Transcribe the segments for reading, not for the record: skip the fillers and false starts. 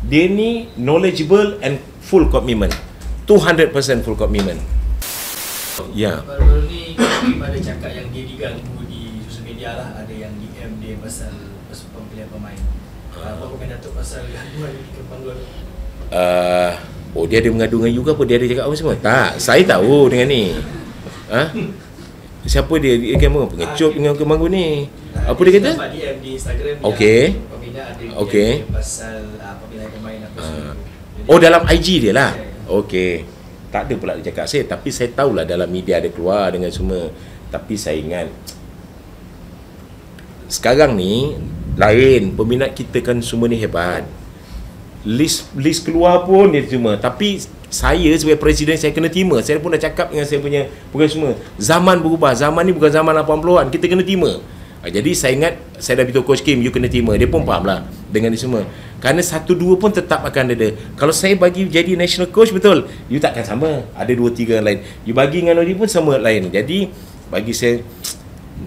Dia ni knowledgeable and full commitment. 200% full commitment. Ya. Baru-baru ni Kim ada cakap yang dia diganggu di sosial media lah. Ada yang DM dia pasal pemilihan pemain. Apa komen Datuk pasal gangguan di Pangguan? Oh, dia ada mengadu dengan you ke apa? Dia ada cakap apa semua? Tak, saya tahu dengan ni. Siapa dia? Dia kan pengecut dengan Kemanggu ni. Apa dia kata? Nampak DM di Instagram dia. Okey. Apabila ada Okey. DM pasal pemilihan pemain apa semua. Oh, dalam IG dia lah. Okey. Tak ada pula dia cakap saya, tapi saya tahulah dalam media ada keluar dengan semua. Tapi saya ingat sekarang ni lain, peminat kita kan semua ni hebat. List keluar pun dia terima. Tapi saya sebagai presiden saya kena terima. Saya pun dah cakap dengan saya punya pegawai semua. Zaman berubah. Zaman ni bukan zaman 80-an. Kita kena terima. Jadi saya ingat saya dah beritahu Coach Kim, you kena terima. Dia pun faham lah dengan ni semua. Kerana 1-2 pun tetap akan ada. Kalau saya bagi jadi national coach, betul, you takkan sama. Ada 2-3 yang lain. You bagi dengan Nori pun sama lain. Jadi bagi saya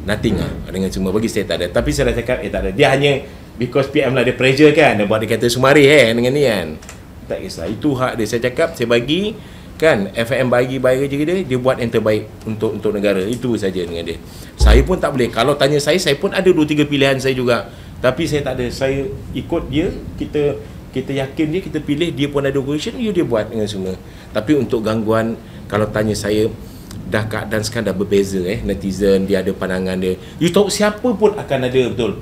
nothing lah dengan semua. Bagi saya tak ada. Tapi saya dah cakap tak ada. Dia hanya because PM lah ada pressure kan. Dia buat dia kata sumari dengan ni kan. Tak kisah. Itu hak dia. Saya cakap saya bagi kan, FM bagi bayar je dia buat yang terbaik untuk negara. Itu saja dengan dia. Saya pun tak boleh. Kalau tanya saya pun ada 2-3 pilihan saya juga. Tapi saya tak ada. Saya ikut dia. Kita yakin dia, kita pilih. Dia pun ada position, dia buat dengan semua. Tapi untuk gangguan, kalau tanya saya, dah keadaan sekarang dah berbeza netizen dia ada pandangan dia. You tahu siapa pun akan ada, betul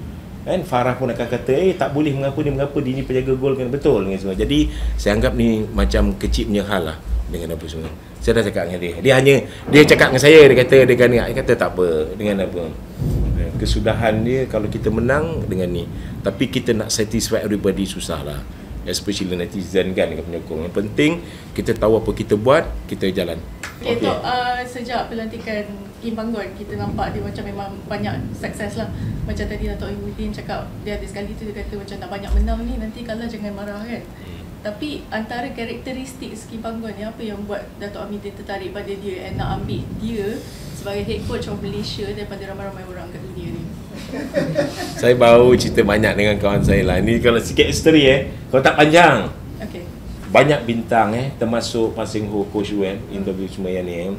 kan? Farah pun akan kata tak boleh mengapa dia ni penjaga gol kan, betul dengan semua. Jadi saya anggap ni macam kecil punya hal lah dengan apa semua. Saya dah cakap dengan dia cakap dengan saya, dia kata tak apa dengan apa kesudahan dia kalau kita menang dengan ni. Tapi kita nak satisfy everybody susah lah, especially netizen kan dengan penyokong. Yang penting kita tahu apa kita buat, kita jalan. Okay. Tok, sejak pelantikan Kim Pangguan, kita nampak dia macam memang banyak sukses lah. Macam tadi Datuk Ibuddin cakap, dia ada sekali tu dia kata macam nak banyak menang ni, nanti kalah jangan marah kan. Tapi antara karakteristik Kim Pangguan ni, apa yang buat Datuk Amiddin tertarik pada dia and nak ambil dia sebagai head coach of Malaysia daripada ramai-ramai orang kat dunia ni? Saya baru cerita banyak dengan kawan saya lah. Ni kalau sikit history kalau tak panjang. Okay. Banyak bintang termasuk Pasing Ho, Coach Wen, interview semua yang ni.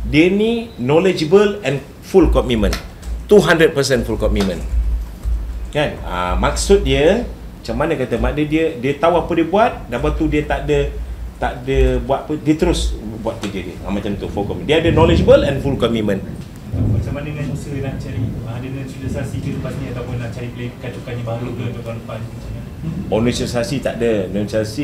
Dia ni knowledgeable and full commitment. 200% full commitment. Kan? Maksud dia macam mana kata mak dia tahu apa dia buat, dan lepas tu dia tak ada buat apa, dia terus buat kerja dia. Macam tu, full commitment. Dia ada knowledgeable and full commitment. Macam mana dengan usaha nak cari, ada naturalisasi ke lepas ni ataupun nak cari player katukannya baru ke untuk tahun depan macam mana? Oh, naturalisasi tak ada. Naturalisasi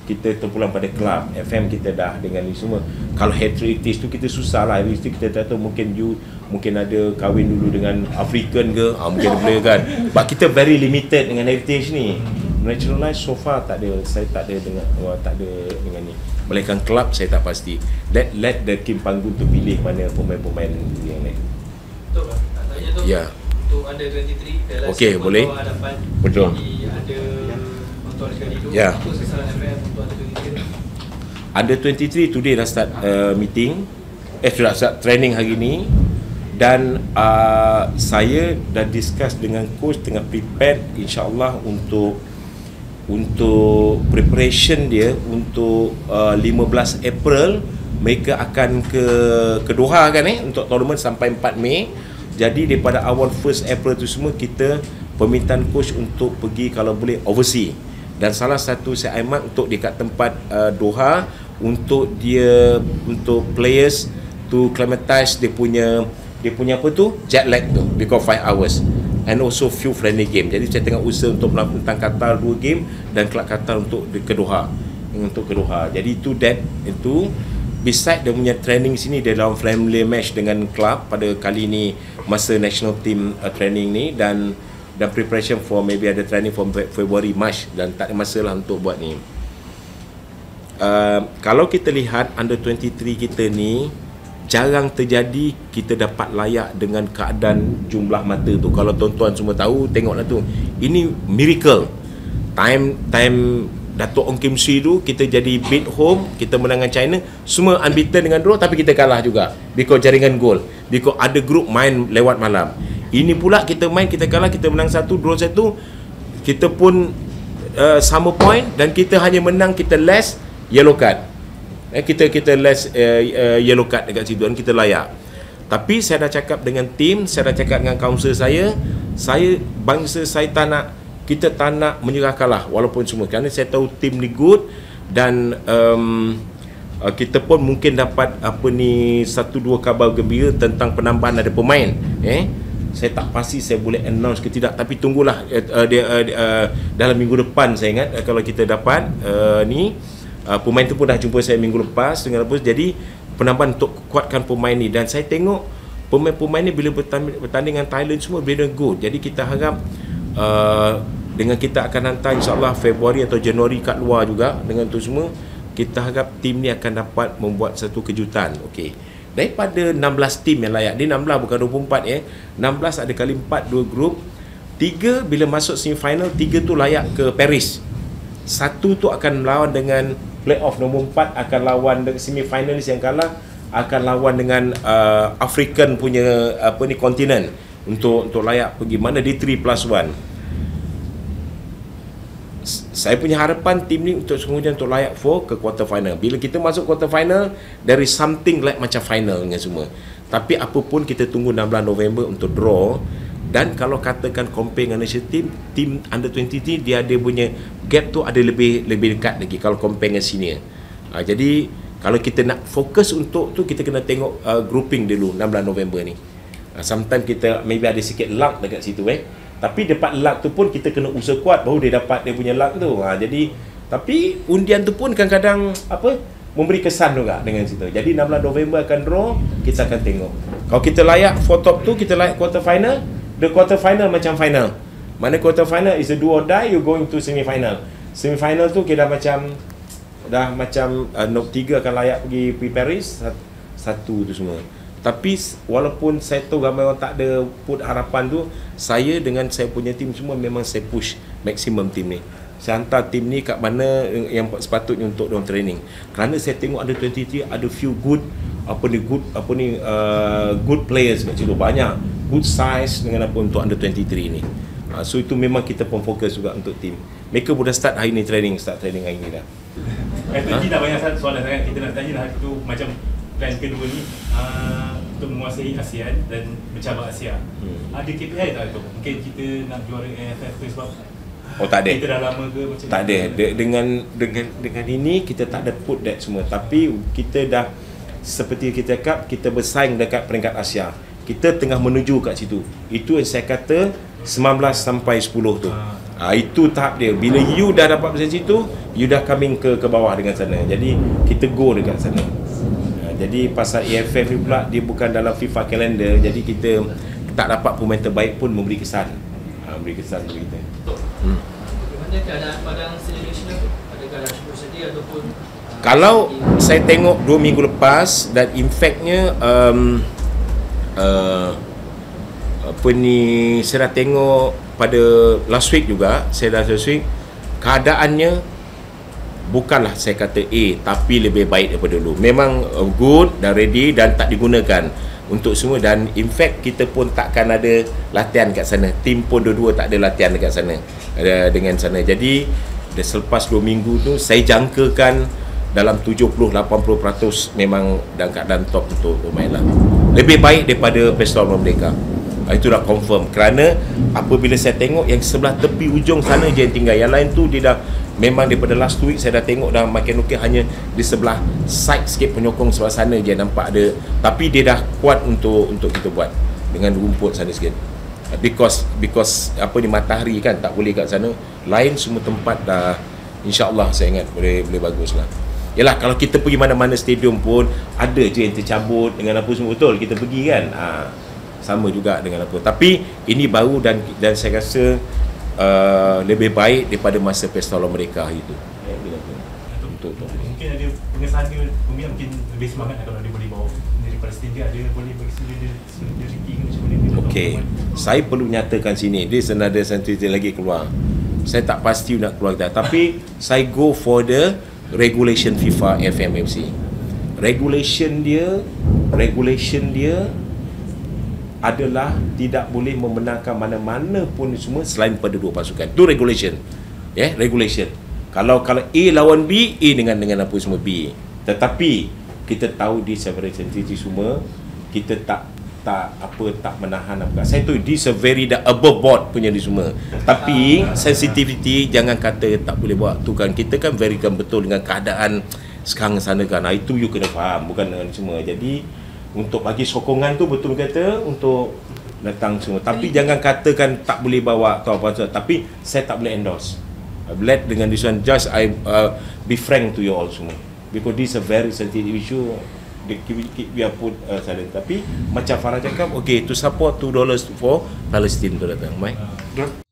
kita terpulang pada kelab. FM kita dah dengan ni semua. Kalau heritage tu kita susah lah. Heritage kita tak tahu, mungkin ada kahwin dulu dengan African ke, mungkin ada player kan. But kita very limited dengan heritage ni. Naturalize so far tak ada. Saya tak ada dengan ni. Melainkan kelab saya tak pasti. Let the Kim Pangguan tu pilih mana pemain-pemain yang lain. Betul tak? Nak tanya tu. Ya. Untuk under 23 okey, boleh. Betul. Ada untuk sekali tu. Ya. Apa kesalahan FM untuk under 23? Under 23 today dah start meeting. Sudah start training hari ni. Dan saya dah discuss dengan coach tengah prepare insya-Allah untuk preparation dia untuk 15 April mereka akan ke Doha kan untuk tournament sampai 4 Mei. Jadi daripada awal 1 April tu semua kita permintaan coach untuk pergi kalau boleh overseas. Dan salah satu saya amat untuk dekat tempat Doha untuk players to acclimatize dia punya apa tu jet lag tu, because 5 hours and also few friendly game. Jadi saya tengah usaha untuk melakukan Qatar 2 game dan kelab Qatar untuk ke Doha. Jadi itu beside dia punya training sini, dia dalam friendly match dengan kelab pada kali ni masa national team training ni, dan preparation for maybe ada training from February March, dan tak ada masa lah untuk buat ni. Kalau kita lihat under 23 kita ni jarang terjadi kita dapat layak dengan keadaan jumlah mata tu. Kalau tuan-tuan semua tahu, tengoklah tu. Ini miracle. Time Datuk Ong Kim Swee tu kita jadi beat home, kita menang dengan China, semua unbeaten dengan draw, tapi kita kalah juga because jaringan gol, because ada group main lewat malam. Ini pula kita main, kita kalah, kita menang 1, draw 1, kita pun sama point dan kita hanya menang, kita less yellow card. Kita less yellow card dekat situ dan kita layak. Tapi saya dah cakap dengan tim, saya dah cakap dengan kaunselor saya bangsa saya kita tak nak menyerah kalah walaupun semua, kerana saya tahu tim ni good dan kita pun mungkin dapat 1-2 khabar gembira tentang penambahan ada pemain. Saya tak pasti saya boleh announce ke tidak, tapi tunggulah dalam minggu depan saya ingat kalau kita dapat pemain tu pun dah jumpa saya minggu lepas dengan apa, jadi penambahan untuk kuatkan pemain ni. Dan saya tengok pemain-pemain ni bila bertanding dengan Thailand semua very good. Jadi kita harap dengan kita akan hantar insyaAllah Februari atau Januari kat luar juga, dengan tu semua kita harap tim ni akan dapat membuat satu kejutan. Okey, daripada 16 tim yang layak, dia 16 bukan 24 16 ada kali 4, 2 grup, 3 bila masuk semifinal, 3 tu layak ke Paris, 1 tu akan melawan dengan playoff nombor 4, akan lawan dengan semifinalis yang kalah akan lawan dengan African punya kontinen untuk layak pergi mana di 3+1. Saya punya harapan tim ni untuk kemudian untuk layak ke quarter final. Bila kita masuk quarter final, there is something like macam final dengan semua. Tapi apapun kita tunggu 16 November untuk draw. Dan kalau katakan compare dengan national team under 23 dia ada punya gap tu ada lebih dekat lagi kalau compare dengan senior. Jadi kalau kita nak fokus untuk tu, kita kena tengok grouping dulu 16 November ni. Sometimes kita maybe ada sikit luck dekat situ tapi dapat luck tu pun kita kena usaha kuat baru dia dapat dia punya luck tu. Jadi tapi undian tu pun kadang-kadang memberi kesan juga dengan situ. Jadi 16 November akan draw, kita akan tengok. Kalau kita layak for top tu, kita layak quarter final. The quarter final macam final. Mana quarter final is a do or die, you going to semi final. Semi final tu kita dah macam Note 3 akan layak pergi Paris, satu tu semua. Tapi walaupun saya tahu ramai orang tak ada put harapan tu, saya dengan saya punya tim semua memang saya push maksimum tim ni. Saya hantar tim ni kat mana yang sepatutnya untuk diorang training. Kerana saya tengok under 23 ada few good good players kat situ, banyak good size dengan untuk under 23 ni. So itu memang kita pun fokus juga untuk tim. Mereka boleh start hari ni training hari ni dah. Tadi dah banyak soalan sangat kita nak tanya lah, itu macam plan kedua ni untuk menguasai ASEAN dan mencabar Asia. Ada KPI tak tu? Mungkin kita nak juara AFF ke sebab tak ada. Kita dah lama ke macam tak ada. Dengan ini kita tak ada put that semua. Tapi kita dah seperti kita cakap, kita bersaing dekat peringkat Asia. Kita tengah menuju kat situ. Itu yang saya kata 19 sampai 10 tu. Itu tahap dia. Bila you dah dapat pasal situ, you dah coming ke bawah dengan sana. Jadi kita go dekat sana. Jadi pasal AFF ni pula dia bukan dalam FIFA kalender. Jadi kita tak dapat pemain terbaik pun memberi kesan. Memberi kesan kepada kita. Bagaimana keadaan padang selection tu? Adakah dah cukup sedia ataupun kalau saya tengok 2 minggu lepas dan impactnya saya dah tengok pada last week juga, keadaannya bukanlah saya kata tapi lebih baik daripada dulu. Memang good dan ready dan tak digunakan untuk semua, dan in fact kita pun takkan ada latihan kat sana. Tim pun dua-dua tak ada latihan dekat sana dengan sana. Jadi selepas 2 minggu tu saya jangkakan dalam 70-80% memang dalam keadaan top untuk bermain lah. Lebih baik daripada Pestol Merdeka. Itu dah confirm. Kerana apabila saya tengok yang sebelah tepi ujung sana je yang tinggal. Yang lain tu dia dah memang daripada last week saya dah tengok dah makin okey, hanya di sebelah side sikit penyokong sebelah sana je nampak ada. Tapi dia dah kuat untuk kita buat dengan rumput sana sikit. Because matahari kan tak boleh kat sana. Lain semua tempat dah insya-Allah saya ingat boleh baguslah. Yalah, kalau kita pergi mana-mana stadium pun ada je yang tercabut dengan apa semua, betul kita pergi kan. Sama juga dengan apa. Tapi ini baru dan saya rasa lebih baik daripada masa Pestol mereka itu. Untuk mungkin ada pengesahan dia mungkin lebih semangat kalau dia boleh bawa daripada stage ada boleh bagi dia ranking macam mana. Okey. Saya perlu nyatakan sini, dia senada sentiti lagi keluar. Saya tak pasti nak keluar tak, tapi saya go for the regulation FIFA FMFC. Regulation dia adalah tidak boleh memenangkan mana-mana pun semua selain pada 2 pasukan. Itu regulation. regulation. Kalau A lawan B, A dengan apa semua B. Tetapi kita tahu di several sensitive semua, kita tak menahan apa. Saya tu this a very above board punya ni semua. Tapi sensitivity jangan kata tak boleh buat tu kan. Kita kan very kan betul dengan keadaan sekarang sana kan. Itu you kena faham, bukan dengan semua. Jadi untuk bagi sokongan tu betul kata untuk datang semua. Tapi jangan katakan tak boleh bawa atau apa. Tapi saya tak boleh endorse. Let dengan this one, just I be frank to you all semua. Because this is a very sensitive issue. We are put silent. Tapi macam Farah cakap, okay, to support $2 for Palestine tu datang. Mike?